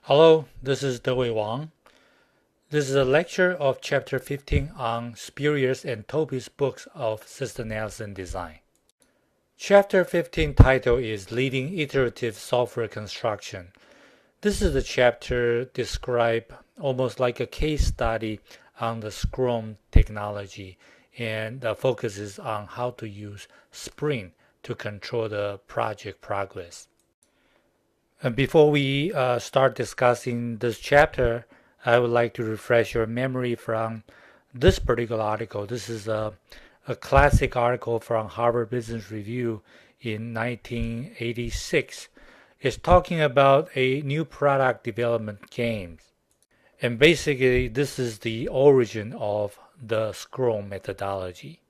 Hello, this is Dewey Wang. This is a lecture of Chapter 15 on Spurrier's and Toby's books of system analysis and design. Chapter 15 title is Leading Iterative Software Construction. This is a chapter described almost like a case study on the Scrum technology and focuses on how to use Sprint to control the project progress. And before we start discussing this chapter, I would like to refresh your memory from this particular article. This is a classic article from Harvard Business Review in 1986. It's talking about a new product development game. And basically, this is the origin of the Scrum methodology.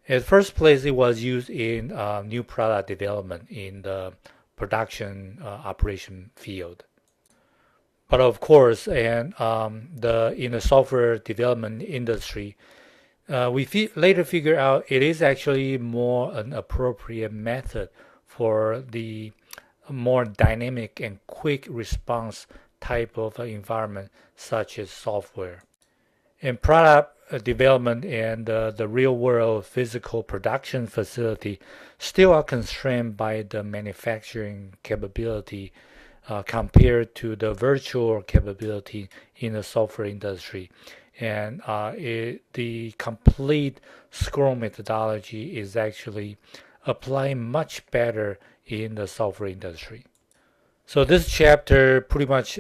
At first place, it was used in new product development in the production operation field. But of course, and in the software development industry, we later figure out it is actually more an appropriate method for the more dynamic and quick response type of environment, such as software. In product development and the real-world physical production facility still are constrained by the manufacturing capability compared to the virtual capability in the software industry. And the complete Scrum methodology is actually applying much better in the software industry. So this chapter pretty much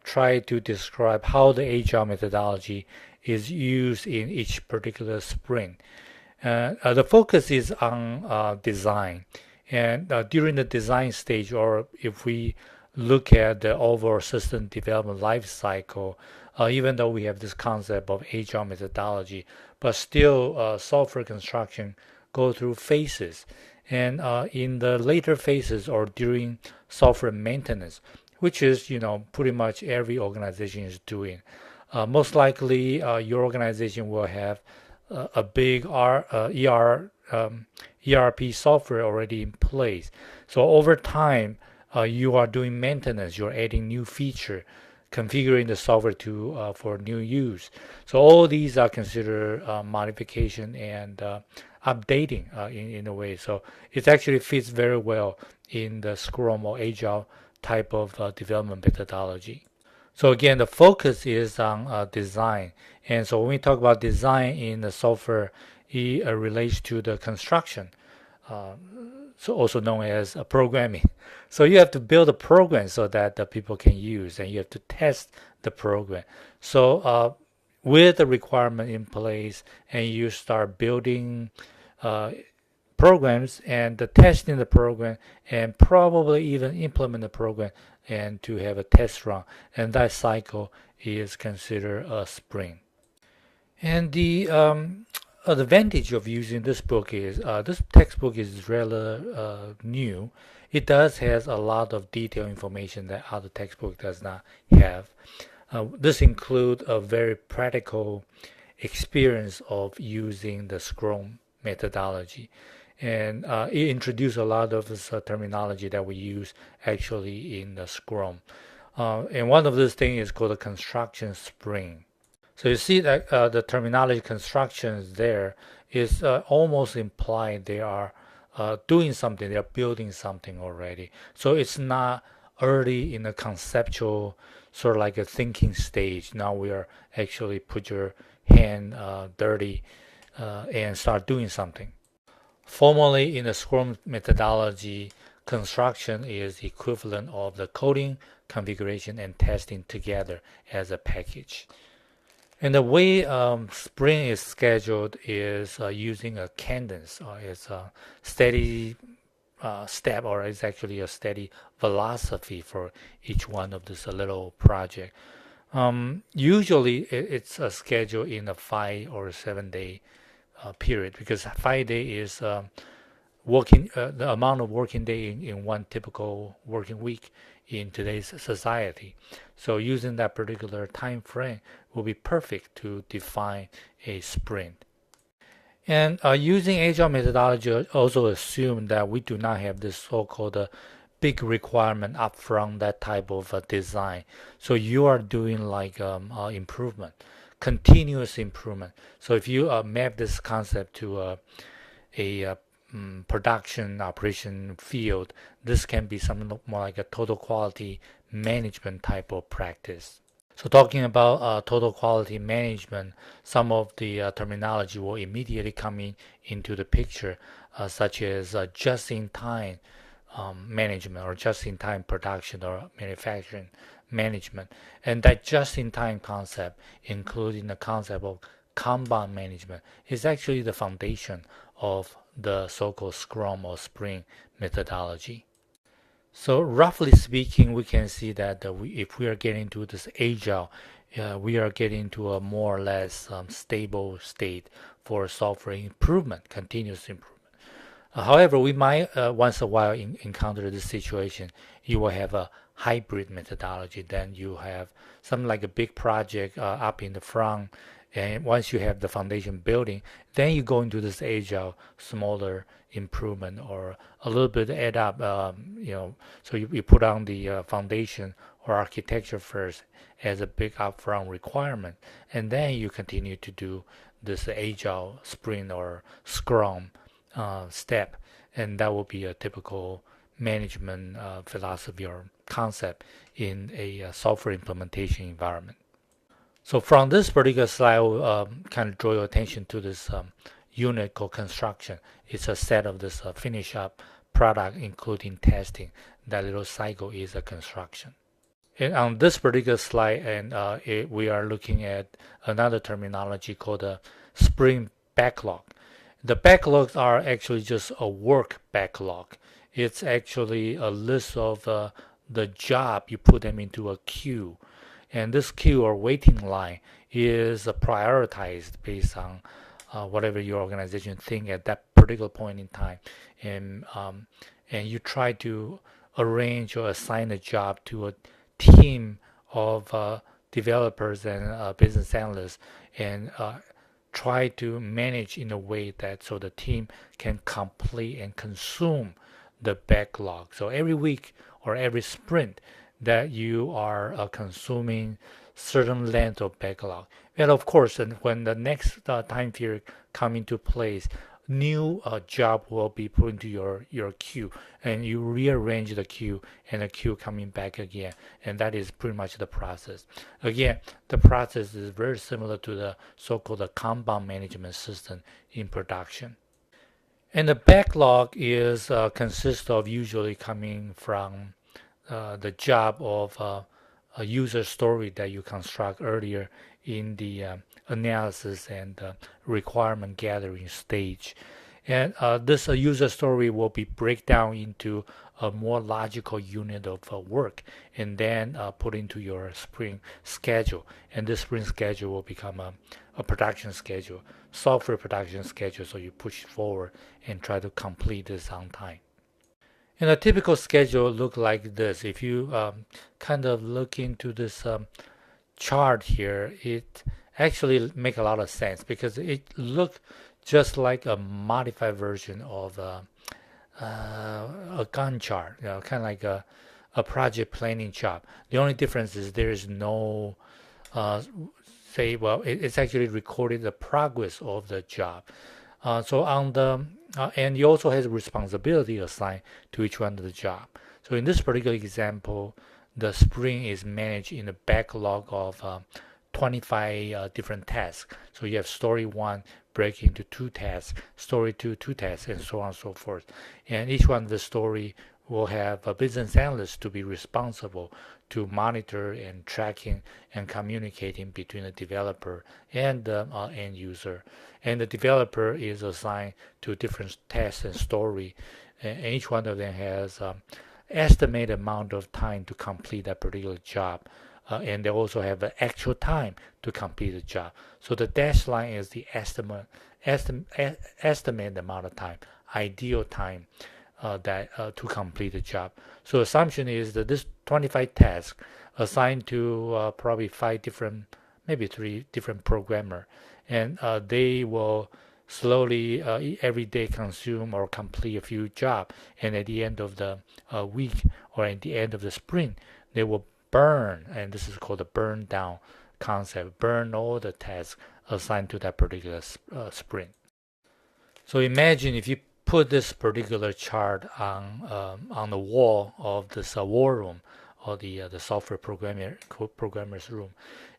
tried to describe how the Agile methodology is used in each particular sprint. The focus is on design. And during the design stage, or if we look at the overall system development life cycle, even though we have this concept of Agile methodology, but still software construction go through phases. And in the later phases or during software maintenance, which is, pretty much every organization is doing, most likely your organization will have a big ERP software already in place. So over time, you are doing maintenance, you're adding new feature, configuring the software for new use. So all these are considered modification and updating in a way. So it actually fits very well in the Scrum or Agile type of development methodology. So again, the focus is on design. And so when we talk about design in the software, it relates to the construction, so also known as programming. So you have to build a program so that the people can use, and you have to test the program. So with the requirement in place, and you start building programs and testing the program, and probably even implement the program and to have a test run, and that cycle is considered a sprint. And the advantage of using this book is this textbook is rather new. It does has a lot of detailed information that other textbook does not have. This includes a very practical experience of using the Scrum methodology. And it introduced a lot of this terminology that we use actually in the Scrum. And one of these things is called a construction sprint. So you see that the terminology constructions there is almost implied they are doing something, they are building something already. So it's not early in the conceptual sort of like a thinking stage. Now we are actually put your hand dirty and start doing something. Formally, in the Scrum methodology, construction is equivalent of the coding, configuration, and testing together as a package. And the way sprint is scheduled is using a cadence. It's a steady step, or it's actually a steady velocity for each one of this little project. Usually, it's a schedule in a 5 or 7 day period, because 5 day is the amount of working day in one typical working week in today's society. So using that particular time frame will be perfect to define a sprint. And using Agile methodology also assume that we do not have this so-called big requirement upfront, that type of design. So you are doing like improvement, continuous improvement. So if you map this concept to a production operation field, this can be something more like a total quality management type of practice. So talking about total quality management, some of the terminology will immediately come into the picture, such as just-in-time management or just-in-time production or manufacturing management. And that just-in-time concept, including the concept of Kanban management, is actually the foundation of the so-called Scrum or Sprint methodology. So roughly speaking, we can see that if we are getting to this agile, we are getting to a more or less stable state for software improvement, continuous improvement. However, we might once in a while encounter this situation. You will have a hybrid methodology. Then you have something like a big project up in the front, and once you have the foundation building, then you go into this agile, smaller improvement or a little bit add up. So you put on the foundation or architecture first as a big upfront requirement, and then you continue to do this agile sprint or scrum step, and that will be a typical management philosophy or concept in a software implementation environment. So from this particular slide, I will kind of draw your attention to this unit called construction. It's a set of this finish up product, including testing. That little cycle is a construction. And on this particular slide, and we are looking at another terminology called a sprint backlog. The backlogs are actually just a work backlog. It's actually a list of the job. You put them into a queue. And this queue or waiting line is prioritized based on whatever your organization think at that particular point in time. And you try to arrange or assign a job to a team of developers and business analysts, and try to manage in a way that so the team can complete and consume the backlog. So every week or every sprint that you are consuming certain length of backlog. And of course, and when the next time period come into place, new job will be put into your queue, and you rearrange the queue, and the queue coming back again, and that is pretty much the process. Again, the process is very similar to the so-called Kanban management system in production. And the backlog is consists of usually coming from the job of a user story that you construct earlier in the analysis and requirement gathering stage. And this user story will be break down into a more logical unit of work, and then put into your sprint schedule. And this sprint schedule will become a production schedule, software production schedule, so you push forward and try to complete this on time. And a typical schedule look like this. If you kind of look into this chart here, it actually make a lot of sense because it look just like a modified version of a Gantt chart, kind of like a project planning chart. The only difference is there is no it's actually recorded the progress of the job. So on the and you also has responsibility assigned to each one of the job. So in this particular example, the sprint is managed in a backlog of 25 different tasks. So you have story 1 break into 2 tasks, story 2 tasks, and so on and so forth. And each one of the story will have a business analyst to be responsible to monitor and tracking and communicating between the developer and the end user. And the developer is assigned to different tasks and story, and each one of them has estimated amount of time to complete that particular job. And they also have the actual time to complete the job. So the dashed line is the estimated amount of time, ideal time that to complete the job. So assumption is that this 25 tasks assigned to probably 5 different, maybe 3 different programmer, and they will slowly every day consume or complete a few jobs, and at the end of the week or at the end of the sprint, they will burn, and this is called the burn down concept, burn all the tasks assigned to that particular sprint. So imagine if you put this particular chart on the wall of this war room or the software programmer's room,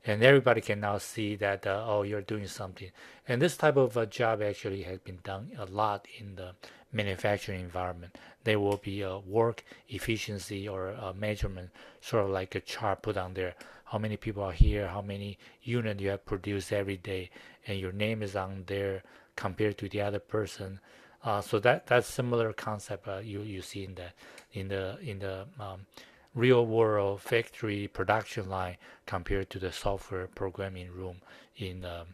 and everybody can now see that oh, you're doing something. And this type of job actually has been done a lot in the manufacturing environment. There will be a work efficiency or a measurement, sort of like a chart put on there. How many people are here? How many units you have produced every day? And your name is on there compared to the other person. So that's similar concept you see in the real world factory production line compared to the software programming room in the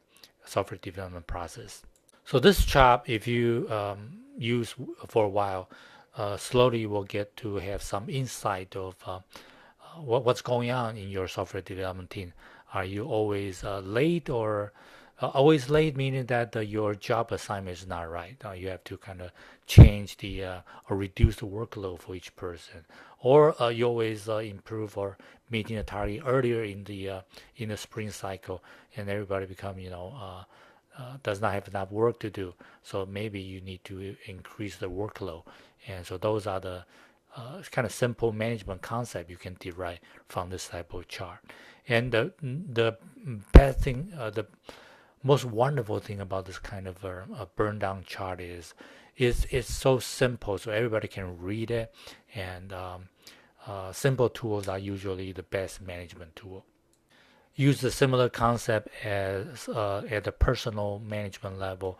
software development process. So this chart, if you use for a while, slowly you will get to have some insight of what's going on in your software development team. Are you always late or always late, meaning that your job assignment is not right. You have to kind of change the or reduce the workload for each person, or you always improve or meeting a target earlier in the sprint cycle, and everybody become does not have enough work to do. So maybe you need to increase the workload, and so those are the kind of simple management concept you can derive from this type of chart. And the best thing, the most wonderful thing about this kind of a burn down chart is it's so simple, so everybody can read it, and simple tools are usually the best management tool. Use a similar concept as at the personal management level.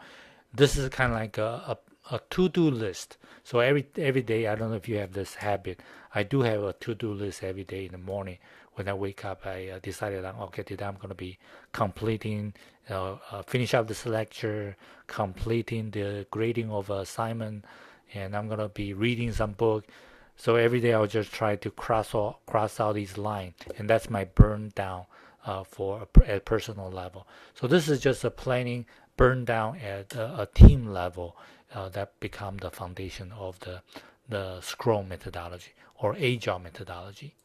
This is kind of like a to-do list. So every day, I don't know if you have this habit. I do have a to-do list every day in the morning. When I wake up, I decided, okay, today I'm going to be completing, finish up this lecture, completing the grading of assignment, and I'm going to be reading some book. So every day I'll just try to cross out these lines, and that's my burn down for a personal level. So this is just a planning burn down at a team level that become the foundation of the Scrum methodology or Agile methodology.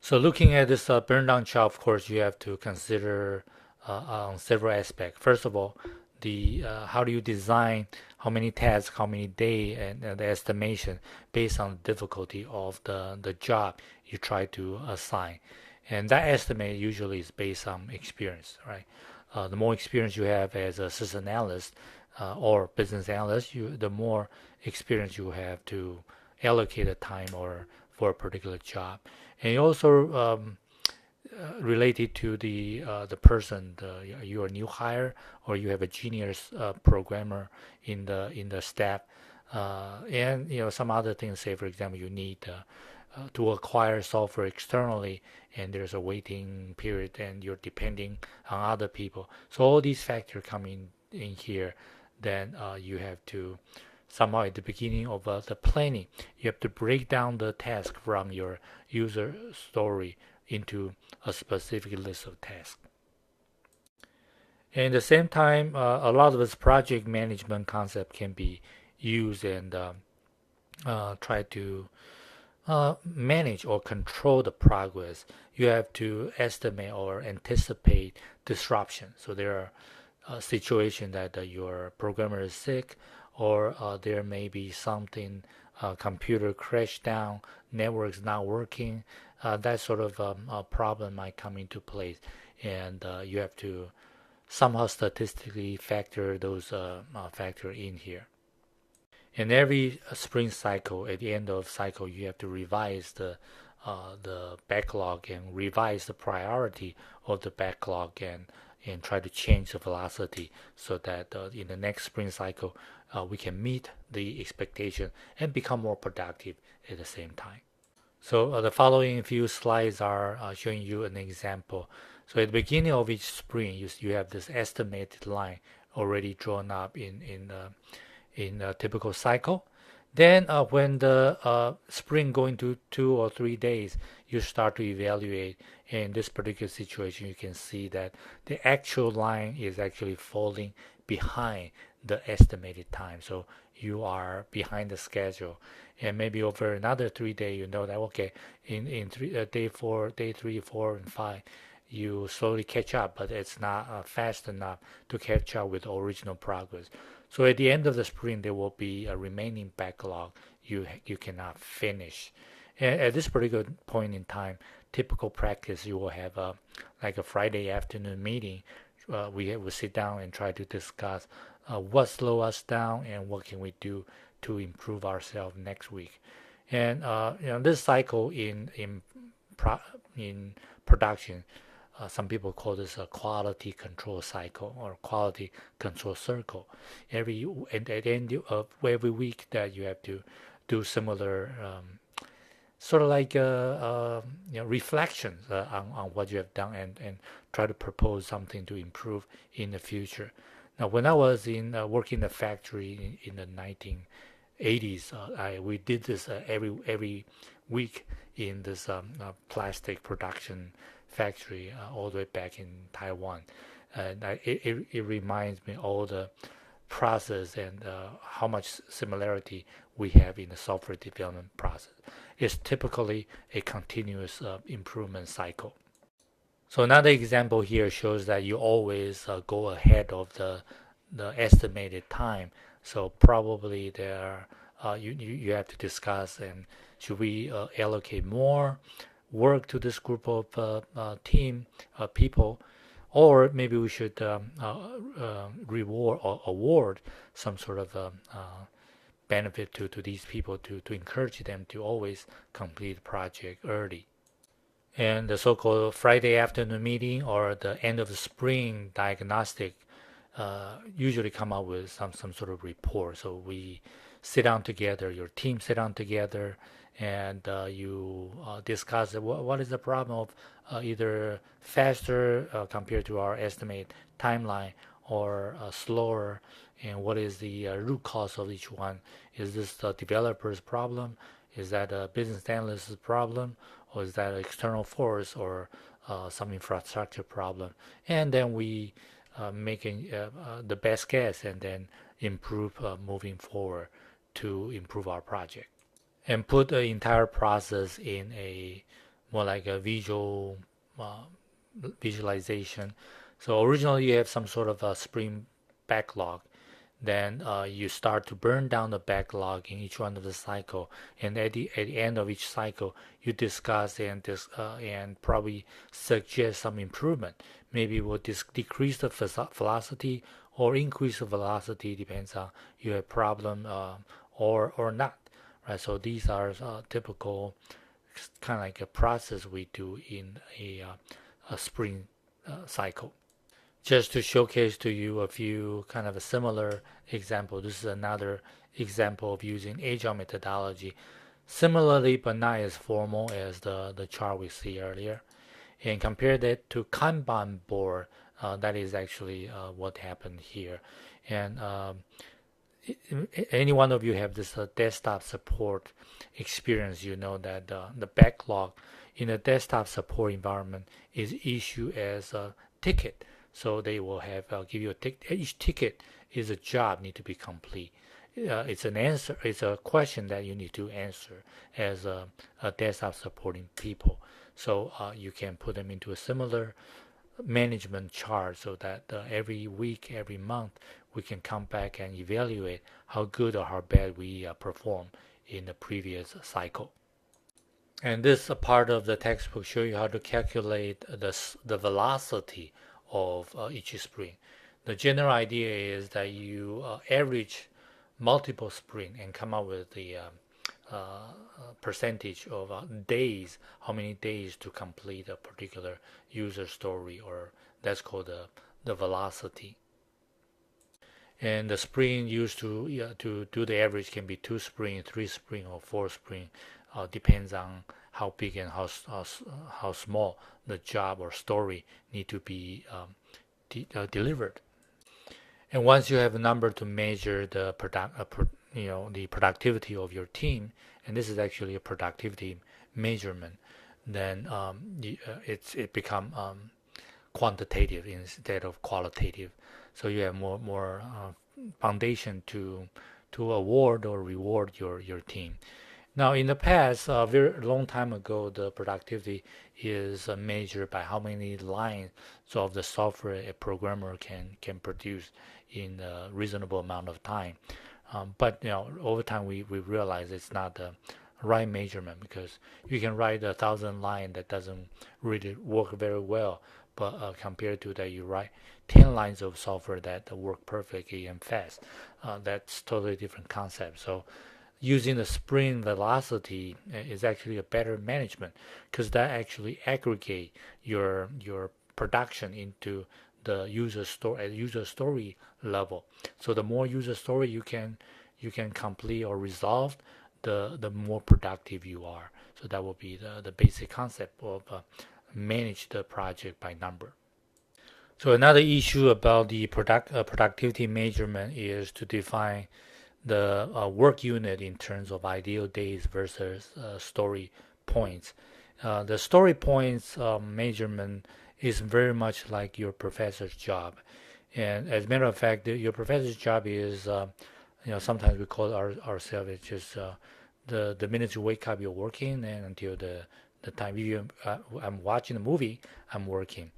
So looking at this burn down chart, of course, you have to consider on several aspects. First of all, the how do you design how many tasks, how many days, and the estimation based on the difficulty of the job you try to assign. And that estimate usually is based on experience, right? The more experience you have as a system analyst or business analyst, the more experience you have to allocate the time or for a particular job. And also related to the person, you're a new hire or you have a junior programmer in the staff, and some other things. Say for example, you need to acquire software externally, and there's a waiting period, and you're depending on other people. So all these factors come in here. Then you have to somehow at the beginning of the planning, you have to break down the task from your user story into a specific list of tasks. And at the same time, a lot of this project management concept can be used and try to manage or control the progress. You have to estimate or anticipate disruption. So there are situations that your programmer is sick, or there may be something, computer crashed down, network's not working. That sort of problem might come into place, and you have to somehow statistically factor those factor in here. In every sprint cycle, at the end of cycle, you have to revise the backlog and revise the priority of the backlog and try to change the velocity so that in the next sprint cycle we can meet the expectation and become more productive at the same time. So the following few slides are showing you an example. So at the beginning of each sprint, you have this estimated line already drawn up in a typical cycle. Then when the sprint going to 2 or 3 days, you start to evaluate. In this particular situation, you can see that the actual line is actually falling behind the estimated time. So you are behind the schedule. And maybe over another 3 days, you know that, okay, in day 4, day 3, 4, and 5, you slowly catch up, but it's not fast enough to catch up with original progress. So at the end of the sprint, there will be a remaining backlog you cannot finish. And at this particular point in time, typical practice, you will have like a Friday afternoon meeting. We will sit down and try to discuss what slow us down and what can we do to improve ourselves next week. And this cycle in production, some people call this a quality control cycle or quality control circle. At the end of every week that you have to do similar sort of like reflections on what you have done and try to propose something to improve in the future. Now, when I was working in the factory in the 1980s, we did this every week in this plastic production factory all the way back in Taiwan. And it reminds me all the process and how much similarity we have in the software development process. It's typically a continuous improvement cycle. So another example here shows that you always go ahead of the estimated time. So probably there you have to discuss, and should we allocate more work to this group of team people, or maybe we should reward or award some sort of benefit to these people to encourage them to always complete the project early. And the so-called Friday afternoon meeting or the end of the spring diagnostic usually come up with some sort of report. So we sit down together, your team sit down together, and you discuss what is the problem of either faster compared to our estimate timeline or slower, and what is the root cause of each one. Is this the developer's problem? Is that a business analyst's problem? Or is that an external force or some infrastructure problem? And then we making the best guess and then improve moving forward to improve our project. And put the entire process in a more like a visualization. So originally you have some sort of a sprint backlog. Then you start to burn down the backlog in each one of the cycle, and at the end of each cycle, you discuss and probably suggest some improvement. Maybe we'll decrease the velocity or increase the velocity, depends on you have problem or not, right? So these are typical kind of like a process we do in a sprint cycle. Just to showcase to you a few kind of a similar example. This is another example of using agile methodology, similarly but not as formal as the chart we see earlier. And compare that to Kanban board, that is actually what happened here. And any one of you have this desktop support experience, you know that the backlog in a desktop support environment is issued as a ticket. So they will have give you a ticket. Each ticket is a job need to be complete. It's an answer. It's a question that you need to answer as a desktop supporting people. So you can put them into a similar management chart so that every week, every month, we can come back and evaluate how good or how bad we perform in the previous cycle. And this part of the textbook show you how to calculate the velocity of each sprint. The general idea is that you average multiple sprint and come up with the percentage of days, how many days to complete a particular user story, or that's called the velocity. And the sprint used to do the average can be 2 sprint, 3 sprint, or 4 sprint. Depends on how big and how small the job or story need to be delivered. And once you have a number to measure the the productivity of your team, and this is actually a productivity measurement, then it become quantitative instead of qualitative. So you have more foundation to award or reward your team. Now, in the past, a very long time ago, the productivity is measured by how many lines of the software a programmer can produce in a reasonable amount of time. But over time, we realize it's not the right measurement, because you can write 1,000 lines that doesn't really work very well, but compared to that, you write 10 lines of software that work perfectly and fast. That's totally different concept. So using the sprint velocity is actually a better management, because that actually aggregate your production into the user story level. So the more user story you can complete or resolve, the more productive you are. So that will be the basic concept of manage the project by number. So another issue about the productivity measurement is to define the work unit in terms of ideal days versus story points. The story points measurement is very much like your professor's job. And as a matter of fact, your professor's job is, sometimes we call ourselves, it's just the minute you wake up, you're working, and until the time I'm watching a movie, I'm working.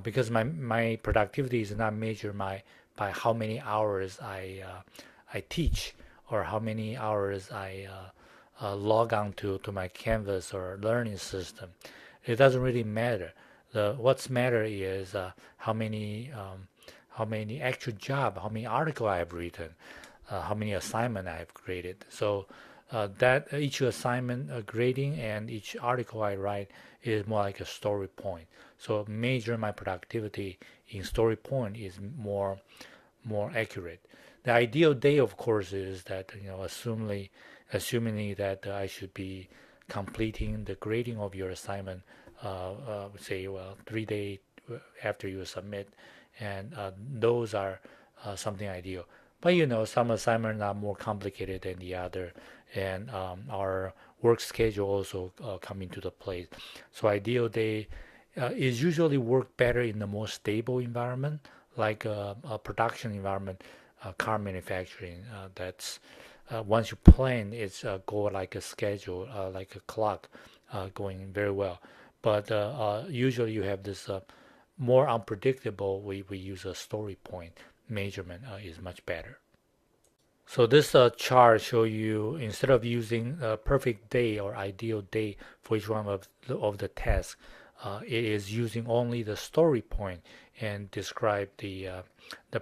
Because my productivity is not measured by how many hours I teach, or how many hours I log on to my Canvas or learning system. It doesn't really matter. What's matter is how many actual job, how many article I have written, how many assignment I have created. So that each assignment grading and each article I write is more like a story point. So measure my productivity in story point is more accurate. The ideal day, of course, is that assuming that I should be completing the grading of your assignment, say 3 days after you submit, and those are something ideal. But some assignments are more complicated than the other, and our work schedule also come into the place. So ideal day is usually work better in the more stable environment, like a production environment, car manufacturing. That's once you plan, it's go like a schedule, like a clock, going very well. But usually you have this more unpredictable. We use a story point measurement is much better. So this chart show you, instead of using a perfect day or ideal day for each one of the tasks, it is using only the story point and describe the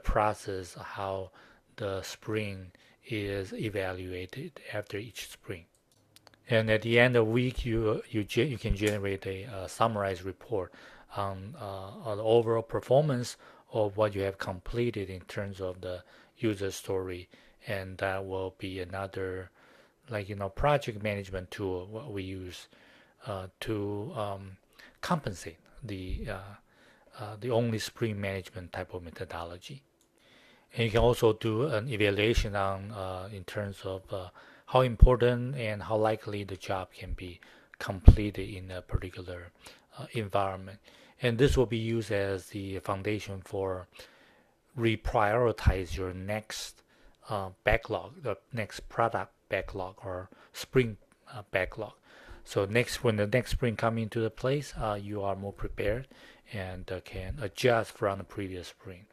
process, how the sprint is evaluated after each sprint. And at the end of the week, you can generate a summarized report on the overall performance of what you have completed in terms of the user story, and that will be another project management tool what we use to compensate the only sprint management type of methodology. And you can also do an evaluation on in terms of how important and how likely the job can be completed in a particular environment. And this will be used as the foundation for reprioritize your next backlog, the next product backlog or sprint backlog. So when the next sprint come into the place, you are more prepared and can adjust from the previous sprint.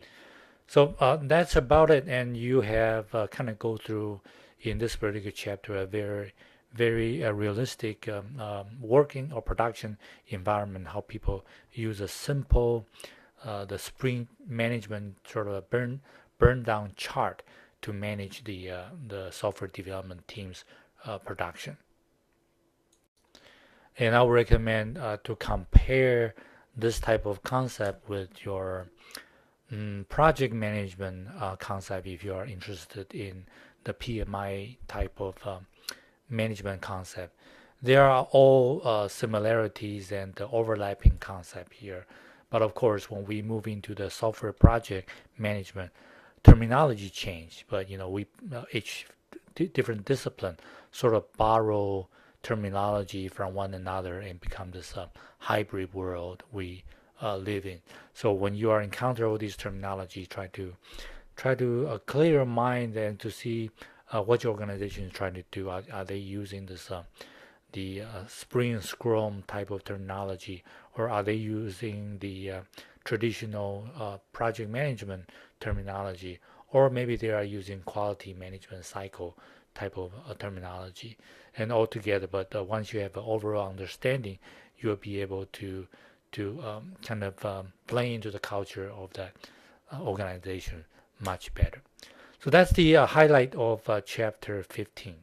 So that's about it, and you have kind of go through in this particular chapter a very, very realistic working or production environment, how people use a simple the sprint management sort of a burn down chart to manage the software development team's production. And I would recommend to compare this type of concept with your project management concept if you are interested in the PMI type of management concept. There are all similarities and overlapping concept here. But of course, when we move into the software project management, terminology change. But each different discipline sort of borrow terminology from one another and become this hybrid world we live in. So when you are encounter all these terminology, try to clear your mind and to see what your organization is trying to do. Are they using this the Spring Scrum type of terminology, or are they using the traditional project management terminology, or maybe they are using quality management cycle type of terminology, and all together. But once you have an overall understanding, you'll be able to kind of play into the culture of that organization much better. So that's the highlight of chapter 15.